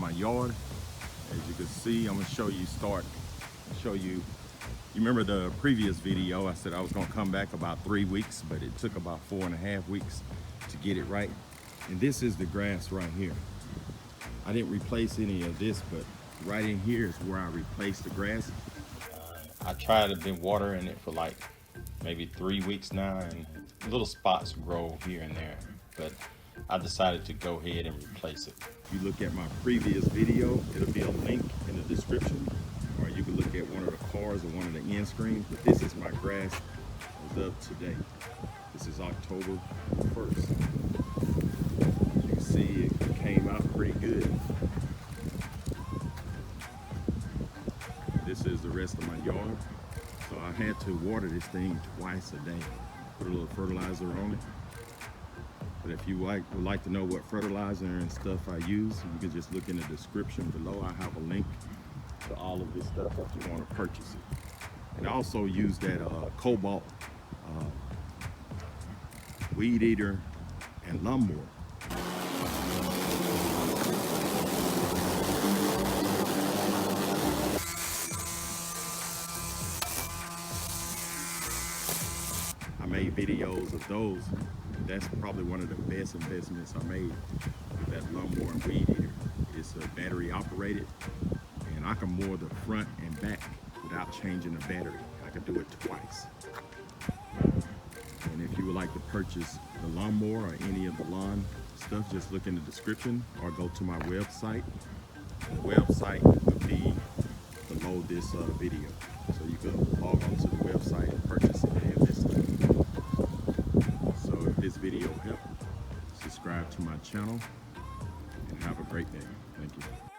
my yard. As you can see, I'm gonna show you, you remember the previous video, I said I was gonna come back about 3 weeks, but it took about 4.5 weeks to get it right. And this is the grass right here. I didn't replace any of this, but right in here is where I replaced the grass. I tried to been watering it for like maybe 3 weeks now, and little spots grow here and there, but I decided to go ahead and replace it. If you look at my previous video, it'll be a link in the description, or you can look at one of the cars or one of the end screens. But this is my grass as of today. This is October 1st. You can see it came out pretty good. This is the rest of my yard. So I had to water this thing twice a day. Put a little fertilizer on it. But if you would like to know what fertilizer and stuff I use, you can just look in the description below. I have a link to all of this stuff if you want to purchase it. And I also use that Cobalt weed eater and lawnmower. I made videos of those. That's probably one of the best investments I made with that lawnmower and weed eater. It's battery operated, and I can mow the front and back without changing the battery. I can do it twice. And if you would like to purchase the lawnmower or any of the lawn stuff, just look in the description or go to my website. The website will be below this video. So you can log on to the website and purchase any of this stuff. So if this video helped, subscribe to my channel and have a great day. Thank you.